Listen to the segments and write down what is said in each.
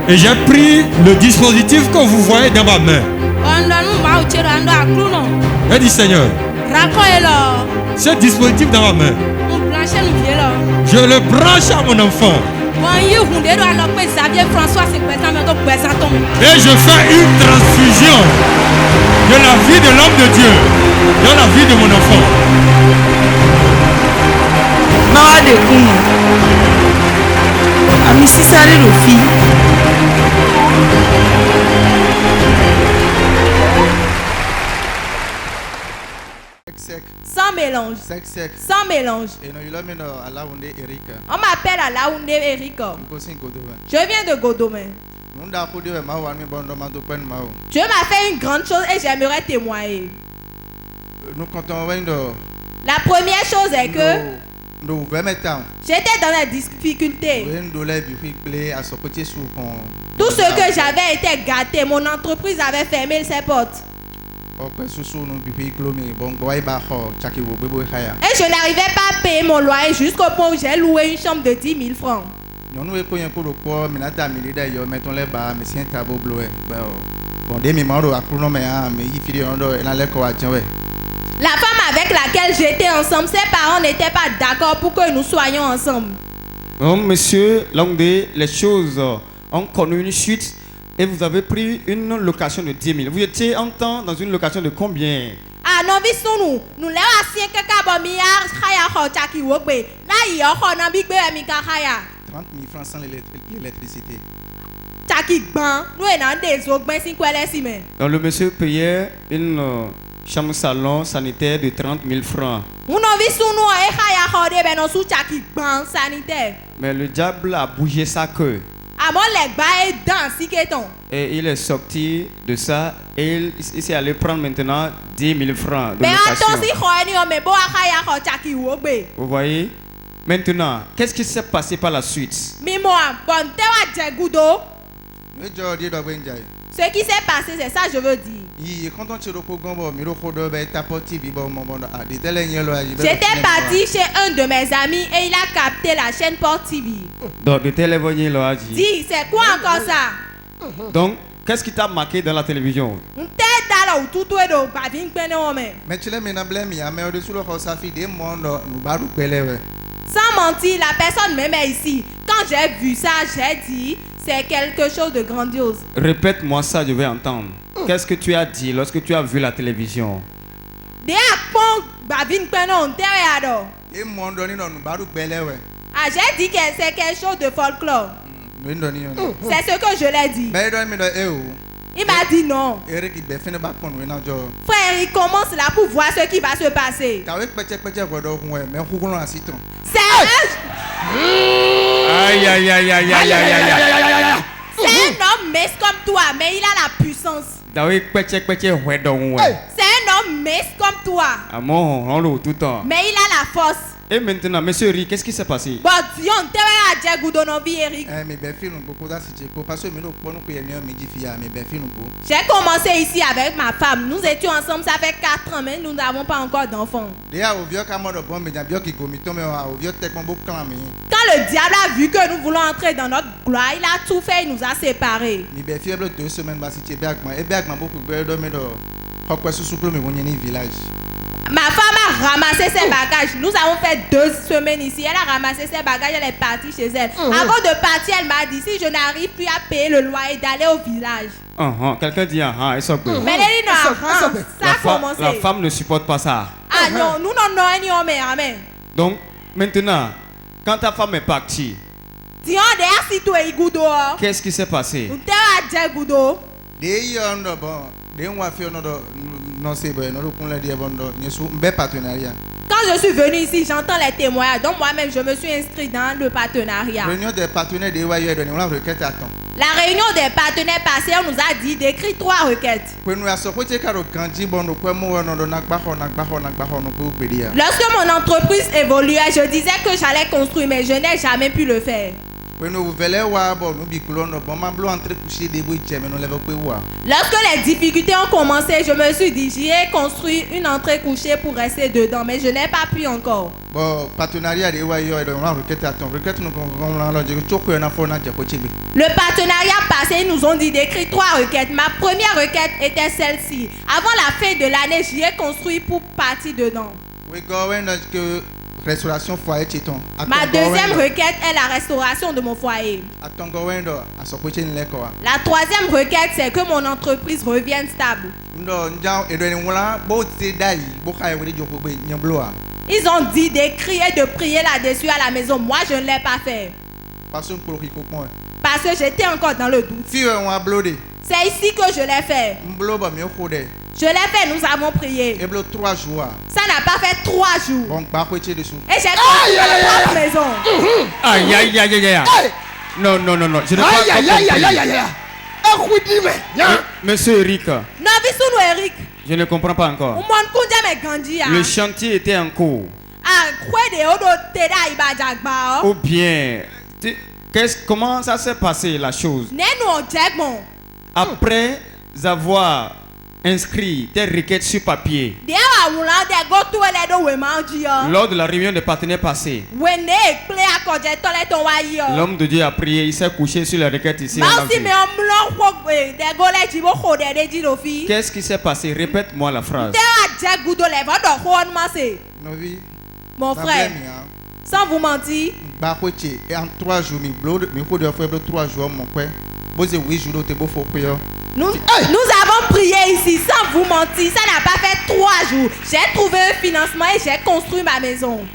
Et j'ai pris le dispositif que vous voyez dans ma main. J'ai dit Seigneur, ce dispositif dans ma main, je le branche à mon enfant. Et je fais une transfusion de la vie de l'homme de Dieu dans la vie de mon enfant. Sans mélange. Sans mélange. On m'appelle Alaoundé Eric. Je viens de Godomé. Dieu m'a fait une grande chose et j'aimerais témoigner. La première chose est que j'étais dans la difficulté. Tout ce que j'avais était gâté. Mon entreprise avait fermé ses portes. Et je n'arrivais pas à payer mon loyer jusqu'au point où j'ai loué une chambre de 10 000 francs. La femme avec laquelle j'étais ensemble, ses parents n'étaient pas d'accord pour que nous soyons ensemble. Donc, monsieur Longde, les choses ont connu une suite et vous avez pris une location de 10 000. Vous étiez en temps dans une location de combien? Ah non, nous l'avons assis quelque part, mais il y a 30 000 francs sans l'électricité. Donc, le monsieur payait une chambre salon sanitaire de 30 000 francs. Mais le diable a bougé sa queue. Et il est sorti de ça et il s'est allé prendre maintenant 10 000 francs de location. Vous voyez? Maintenant, qu'est-ce qui s'est passé par la suite? Ce qui s'est passé, c'est ça je veux dire. J'étais parti chez un de mes amis et il a capté la chaîne Port TV. Donc, Dis, c'est quoi encore ça? Donc, qu'est-ce qui t'a marqué dans la télévision? Sans mentir, la personne m'aimait ici. Quand j'ai vu ça, j'ai dit, c'est quelque chose de grandiose. Répète-moi ça, je vais entendre. Qu'est-ce que tu as dit lorsque tu as vu la télévision? Ah, j'ai dit que c'est quelque chose de folklore. C'est ce que je l'ai dit. Il m'a dit non. Frère, il commence là pour voir ce qui va se passer. C'est Aïe, aïe, aïe, aïe, aïe, aïe, aïe. C'est un homme mince comme toi, mais il a la puissance. C'est un homme mince comme toi, mais il a la force. Et maintenant, monsieur Rick, qu'est-ce qui s'est passé? J'ai commencé ici avec ma femme. Nous étions ensemble, ça fait 4 ans, mais nous n'avons pas encore d'enfants. Quand le diable a vu que nous voulons entrer dans notre gloire, il a tout fait, il nous a séparés. Ma femme a ramassé ses bagages. Nous avons fait 2 semaines ici. Elle a ramassé ses bagages, elle est partie chez elle. Avant de partir, elle m'a dit si je n'arrive plus à payer le loyer, d'aller au village. Quelqu'un dit elle sort. Mais elle dit non, ça a commencé. La femme ne supporte pas ça. Ah non, nous n'en avons pas. Donc, maintenant, quand ta femme est partie, qu'est-ce qui s'est passé? Quand je suis venu ici, j'entends les témoignages. Donc moi-même, je me suis inscrit dans le partenariat. La réunion des partenaires passée, on nous a dit d'écrire 3 requêtes. Lorsque mon entreprise évoluait, je disais que j'allais construire, mais je n'ai jamais pu le faire. Lorsque les difficultés ont commencé, je me suis dit, j'y ai construit une entrée couchée pour rester dedans, mais je n'ai pas pu encore. Bon, partenariat de Wayo et de requête à ton requête, nous Le partenariat passé, ils nous ont dit d'écrire 3 requêtes. Ma première requête était celle-ci. Avant la fin de l'année, j'y ai construit pour partir dedans. Restauration foyer Titon. Ma deuxième requête est la restauration de mon foyer. La troisième requête, c'est que mon entreprise revienne stable. Ils ont dit d'écrire et de prier là-dessus à la maison. Moi, je ne l'ai pas fait. Parce que j'étais encore dans le doute. C'est ici que je l'ai fait. Je l'ai fait, nous avons prié. Ça n'a pas fait 3 jours. Et j'ai construit ma propre maison. Aïe, aïe, aïe, aïe, aïe. Non, non, non, non. Je ne pas compris. Monsieur Eric. Eric. Je ne comprends pas encore. Le chantier était en cours. Ou bien, comment ça s'est passé la chose? Après avoir inscrit tes requêtes sur papier, lors de la réunion des partenaires passés, l'homme de Dieu a prié, il s'est couché sur la requête ici. Qu'est-ce qui s'est passé? Répète-moi la phrase. Mon frère, sans vous mentir, en 3 jours, nous avons prié ici sans vous mentir. Ça n'a pas fait 3 jours. J'ai trouvé un financement et j'ai construit ma maison.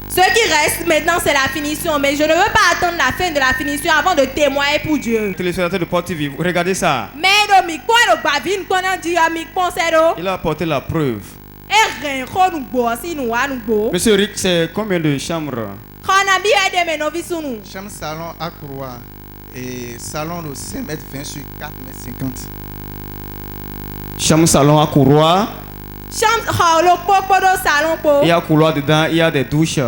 Ce qui reste maintenant, c'est la finition. Mais je ne veux pas attendre la fin de la finition avant de témoigner pour Dieu. Téléspectateurs de Port TV, regardez ça. Il a apporté la preuve. Monsieur Rick, c'est combien de chambres? Chambre salon à Croix et salon de 5 mètres 20 sur 4 mètres 50. Chambre salon à couloir. Il y a un couloir dedans, il y a des douches. Il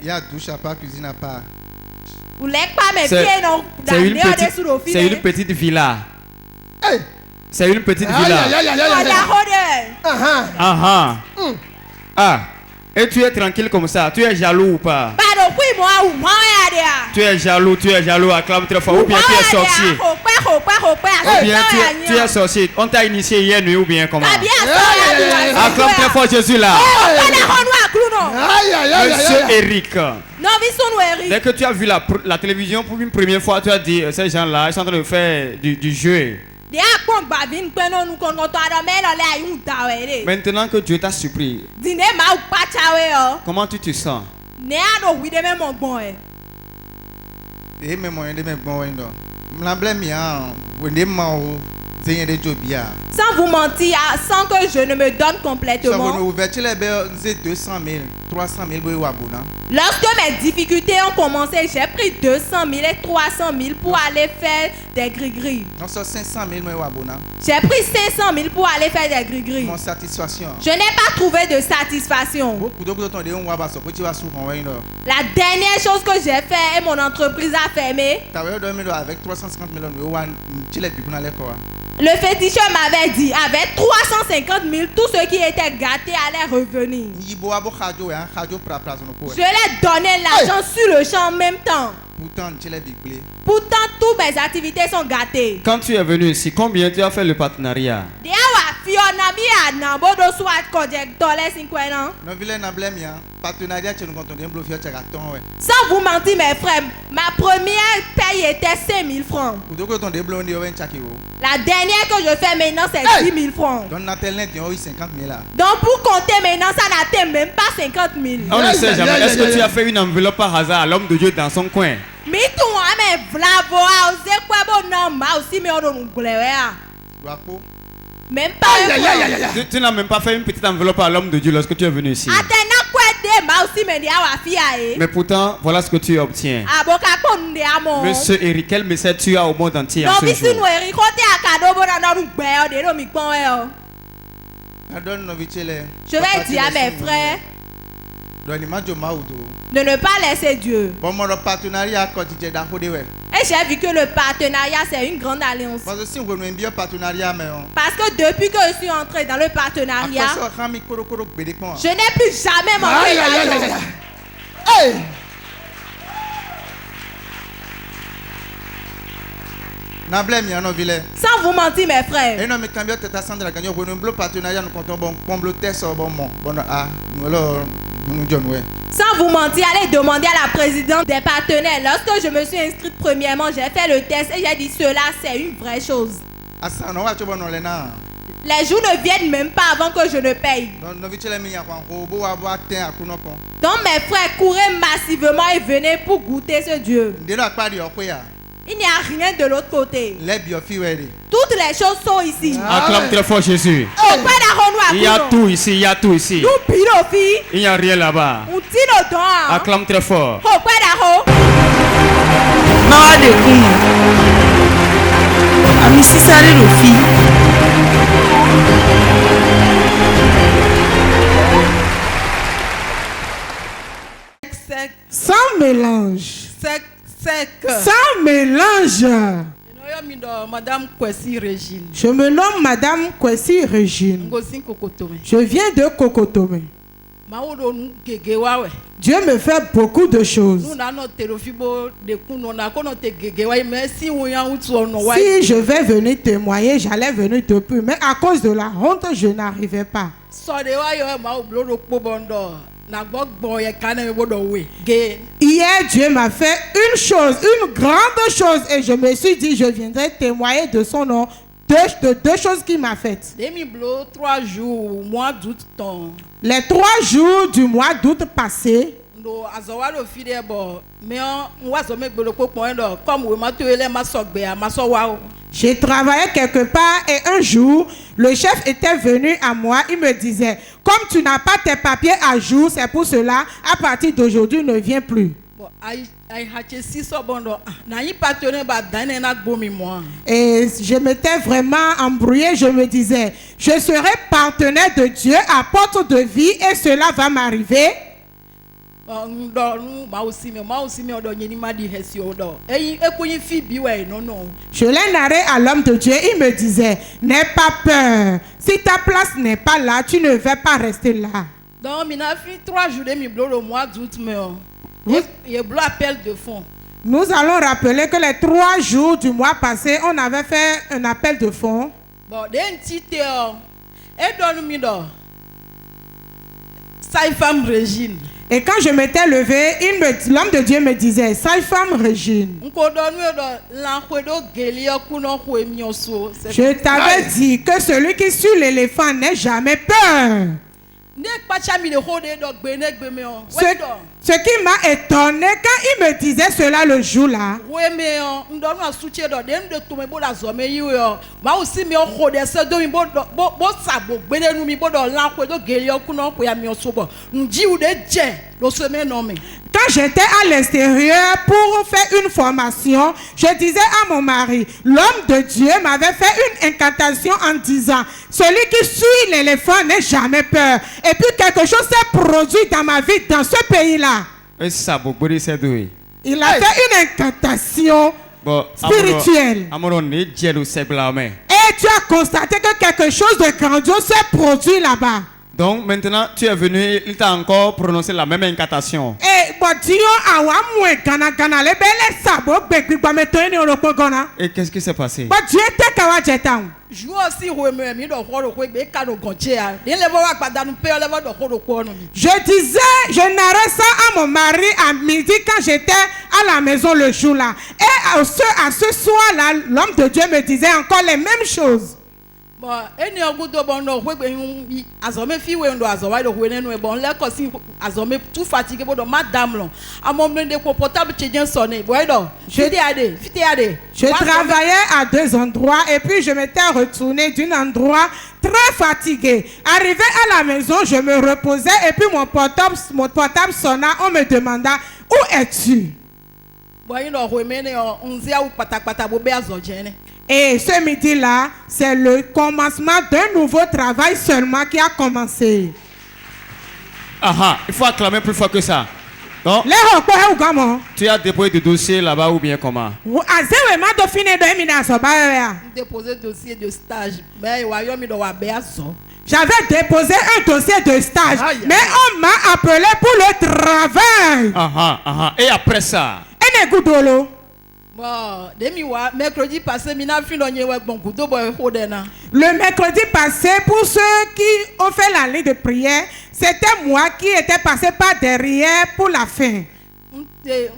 y a douche à part, cuisine à part. C'est une petite villa. Hey. C'est une petite villa. Ah. Et tu es tranquille comme ça. Tu es jaloux ou pas? Tu es jaloux, acclame très fort. Ou bien tu es sorcier. Ou bien tu es sorcier. On t'a initié hier nuit ou bien comment? Acclame très fort Jésus là. Monsieur Eric. Dès que tu as vu la télévision pour une première fois, tu as dit ces gens-là, ils sont en train de faire du jeu. Maintenant que Dieu t'a surpris, comment tu te sens? Sans vous mentir, sans que je ne me donne complètement. 200 000, 300 000. Lorsque mes difficultés ont commencé, j'ai pris 200 000 et 300 000 pour aller faire des gris-gris. J'ai pris 500 000 pour aller faire des gris-gris. Je n'ai pas trouvé de satisfaction. La dernière chose que j'ai fait et mon entreprise a fermé. Avec 350 000, le féticheur m'avait dit, avec 350 000, tout ce qui était gâté allait revenir. Je l'ai donné l'argent sur le champ en même temps. Pourtant, toutes mes activités sont gâtées. Quand tu es venu ici, combien tu as fait le partenariat? Sans vous mentir, mes frères, ma première paye était 5 000 francs. La dernière que je fais maintenant, c'est 10 000 francs. Donc pour compter maintenant, ça n'atteint même pas 50 000. On ne sait jamais. Est-ce que tu as fait une enveloppe par hasard à l'homme de Dieu dans son coin? Même pas. Tu n'as même pas fait une petite enveloppe à l'homme de Dieu lorsque tu es venu ici. Mais pourtant, voilà ce que tu obtiens. Monsieur Eric, quel message tu as au monde entier en ce jour? Je vais dire à mes frères, de ne pas laisser Dieu. Et j'ai vu que le partenariat, c'est une grande alliance. Parce que depuis que je suis entré dans le partenariat, je n'ai plus jamais manqué d'argent. Sans vous mentir, mes frères. Sans vous mentir, allez demander à la présidente des partenaires. Lorsque je me suis inscrite premièrement, j'ai fait le test et j'ai dit cela, c'est une vraie chose. Les jours ne viennent même pas avant que je ne paye. Donc mes frères, courez massivement et venez pour goûter ce Dieu. Il n'y a rien de l'autre côté. Toutes les choses sont ici. Acclame très fort Jésus. Il y a tout ici, il y a tout ici. Il n'y a rien là-bas. Acclame très fort. Sans mélange. Sans mélange. Je me nomme Madame Kwesi Régine. Je viens de Kokotome. Dieu me fait beaucoup de choses. Si je vais venir témoigner, j'allais venir depuis. Mais à cause de la honte, je n'arrivais pas. Hier, Dieu m'a fait une chose, une grande chose, et je me suis dit, je viendrai témoigner de son nom, de deux choses qu'il m'a faites. Les 3 jours du mois d'août passé, j'ai travaillé quelque part et un jour, le chef était venu à moi, il me disait, comme tu n'as pas tes papiers à jour, c'est pour cela, à partir d'aujourd'hui, ne viens plus. Et je m'étais vraiment embrouillé, je me disais, je serai partenaire de Dieu, apôtre de vie, et cela va m'arriver. Je l'ai narré à l'homme de Dieu, il me disait, n'aie pas peur, si ta place n'est pas là, tu ne vas pas rester là. Donc, il a fait 3 jours le mois d'août, appel de fonds. Nous allons rappeler que les 3 jours du mois passé, on avait fait un appel de fonds. Régine. Et quand je m'étais levé, l'homme de Dieu me disait, Saïfam Régine. Je t'avais dit que celui qui suit l'éléphant n'est jamais peur. Ce qui m'a étonné quand il me disait cela le jour-là. Quand j'étais à l'extérieur pour faire une formation, je disais à mon mari, l'homme de Dieu m'avait fait une incantation en disant, celui qui suit l'éléphant n'est jamais peur. Et puis quelque chose s'est produit dans ma vie, dans ce pays-là. Il a fait une incantation spirituelle. Et tu as constaté que quelque chose de grandiose s'est produit là-bas. Donc maintenant tu es venu, il t'a encore prononcé la même incantation. Et qu'est-ce qui s'est passé? Je disais, je narrais ça à mon mari à midi quand j'étais à la maison le jour-là. Et à ce soir-là, l'homme de Dieu me disait encore les mêmes choses. Je travaillais à 2 endroits et puis je m'étais retourné d'un endroit très fatigué. Arrivé à la maison, je me reposais et puis mon portable sonna. On me demanda, où es-tu? Et ce midi-là, c'est le commencement d'un nouveau travail seulement qui a commencé. Il faut acclamer plus fort que ça. Non? Tu as déposé des dossiers là-bas ou bien comment? Déposé dossier de stage. J'avais déposé un dossier de stage, mais on m'a appelé pour le travail. Et après ça? Mercredi passé, le mercredi passé, pour ceux qui ont fait la ligne de prière, c'était moi qui étais passé par derrière pour la fin. J'ai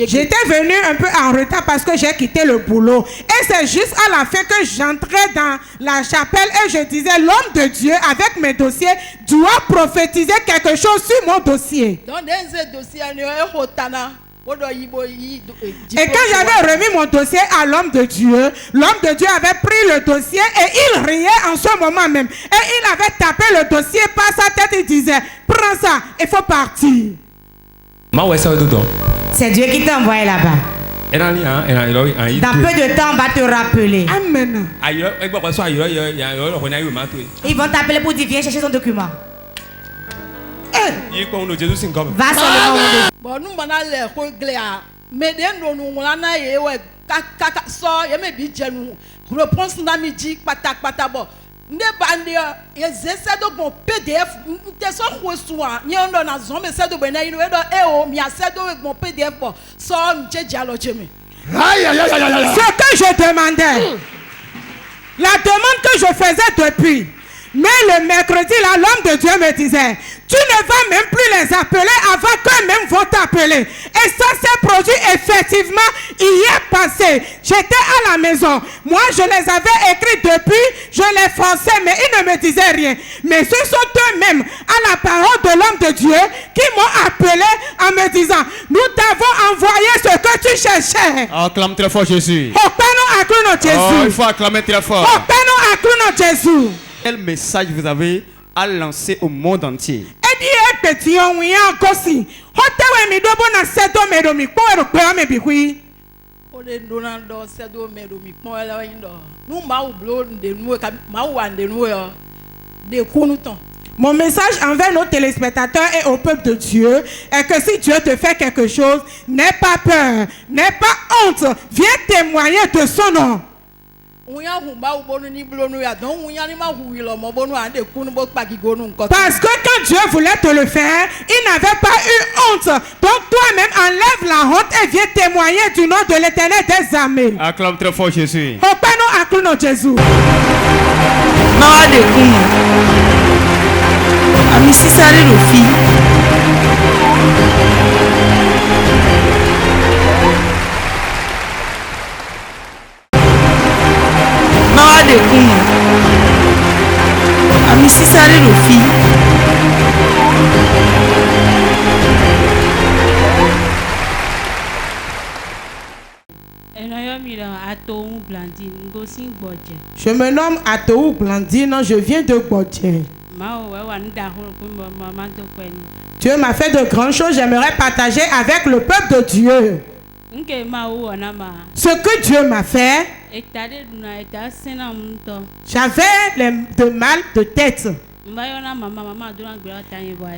J'étais venu un peu en retard parce que j'ai quitté le boulot. Et c'est juste à la fin que j'entrais dans la chapelle et je disais, l'homme de Dieu avec mes dossiers doit prophétiser quelque chose sur mon dossier. Et quand j'avais remis mon dossier à l'homme de Dieu avait pris le dossier et il riait en ce moment même. Et il avait tapé le dossier par sa tête et disait, prends ça, il faut partir. C'est Dieu qui t'a envoyé là-bas. Dans peu de temps, on va te rappeler. Amen. Ils vont t'appeler pour dire, viens chercher ton document. Va sur le nom de Jésus. Ce que je demandais, la demande que je faisais depuis, mais le mercredi là, l'homme de Dieu me disait, tu ne vas même plus les appeler avant qu'eux-mêmes vont t'appeler. Et ça s'est produit effectivement hier passé. J'étais à la maison. Moi, je les avais écrits depuis. Je les forçais, mais ils ne me disaient rien. Mais ce sont eux-mêmes, à la parole de l'homme de Dieu, qui m'ont appelé en me disant, nous t'avons envoyé ce que tu cherchais. Acclame très fort Jésus. Il faut acclamer très fort. Jésus. Quel message vous avez à lancer au monde entier? Mon message envers nos téléspectateurs et au peuple de Dieu est que si Dieu te fait quelque chose, n'aie pas peur, n'aie pas honte, viens témoigner de son nom. Parce que quand Dieu voulait te le faire, il n'avait pas eu honte. Donc toi-même enlève la honte et viens témoigner du nom de l'Éternel des armées. Acclame très fort Jésus. Jésus. Je me nomme Atou Blandine, je viens de Bodje. Dieu m'a fait de grandes choses, j'aimerais partager avec le peuple de Dieu. Ce que Dieu m'a fait, j'avais de mal de tête.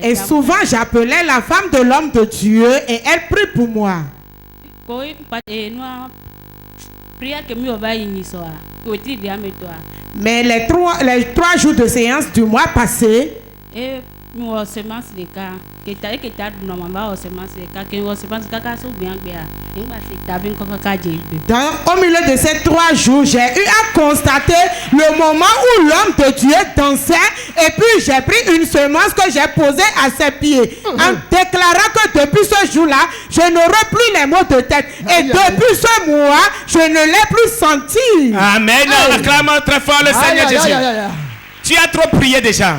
Et souvent j'appelais la femme de l'homme de Dieu et elle prie pour moi. Mais les trois jours de séance du mois passé, au milieu de ces 3 jours, j'ai eu à constater le moment où l'homme de Dieu dansait et puis j'ai pris une semence que j'ai posée à ses pieds en déclarant que depuis ce jour-là, je n'aurai plus les maux de tête et depuis ce mois, je ne l'ai plus senti. Amen. Acclame très fort le Seigneur Jésus. Tu as trop prié déjà.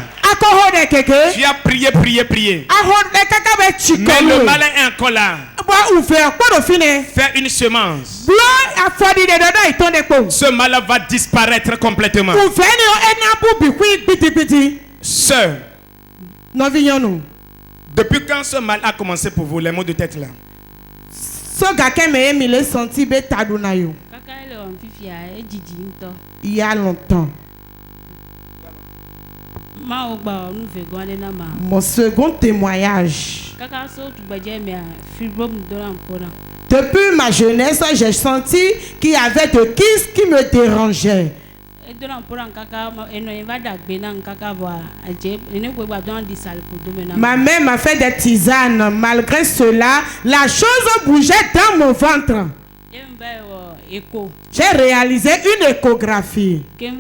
Tu as prié. Mais le malin est encore là. Fais une semence. Ce malin va disparaître complètement. Sœur, depuis quand ce mal a commencé pour vous, les maux de tête là? Il y a longtemps. Mon second témoignage. Depuis ma jeunesse, j'ai senti qu'il y avait de kystes qui me dérangeaient. Ma mère m'a fait des tisanes. Malgré cela, la chose bougeait dans mon ventre. J'ai réalisé une échographie. Et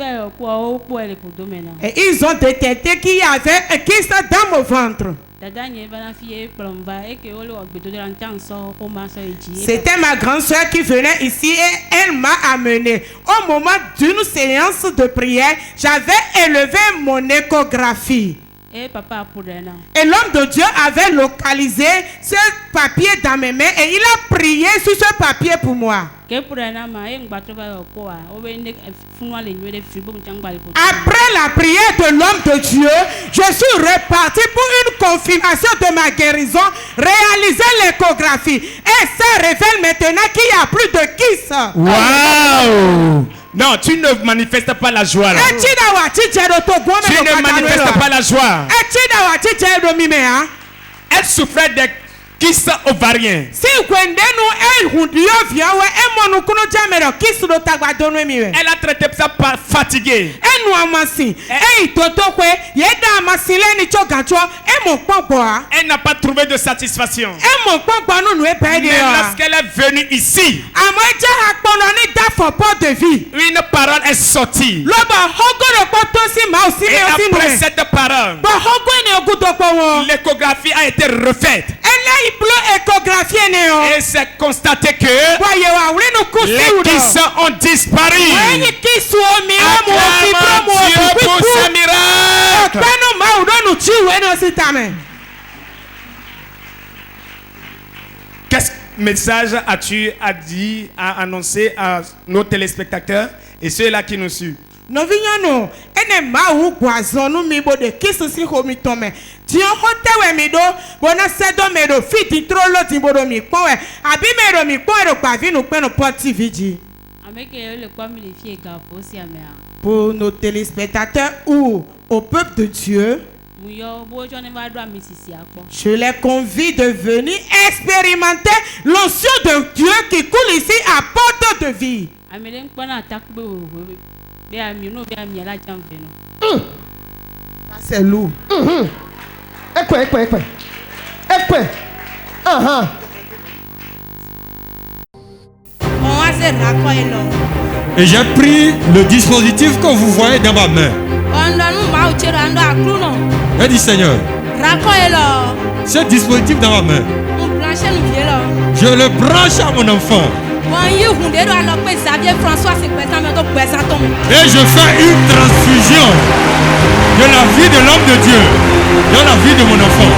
ils ont détecté qu'il y avait un kyste dans mon ventre. C'était ma grande soeur qui venait ici et elle m'a amené. Au moment d'une séance de prière, j'avais élevé mon échographie. Et l'homme de Dieu avait localisé ce papier dans mes mains et il a prié sur ce papier pour moi. Après la prière de l'homme de Dieu, je suis reparti pour une confirmation de ma guérison, réaliser l'échographie. Et ça révèle maintenant qu'il n'y a plus de kyste. Waouh! Non, tu ne manifestes pas la joie là. Tu ne manifestes pas la joie. Elle souffrait des kystes ovariens. Elle a traité ça par fatigué. Elle n'a pas trouvé de satisfaction. Mais lorsqu'elle est venue ici, une parole est sortie. Et après cette parole, l'échographie a été refaite. Et c'est constaté que les kystes ont disparu. Acclamons Dieu pour ce miracle. Quel message as-tu à dire, à annoncer à nos téléspectateurs et ceux-là qui nous suivent? No vinyano ene ma hu gwazo no mi bo de kisu si ho mi tome ti o hotewe mi do bona sedo me do fiti trolo ti bo do mi pon we abi me do mi pon ro pa vinu pe no pot TV ji ameke le kwa mi le fie ga po si amea. Pour nos téléspectateurs ou au peuple de Dieu, je les convie de venir expérimenter l'onction de Dieu qui coule ici à porte de vie. C'est lourd. Et j'ai pris le dispositif que vous voyez dans ma main. J'ai dit Seigneur, ce dispositif dans ma main, je le branche à mon enfant. Et je fais une transfusion de la vie de l'homme de Dieu dans la vie de mon enfant.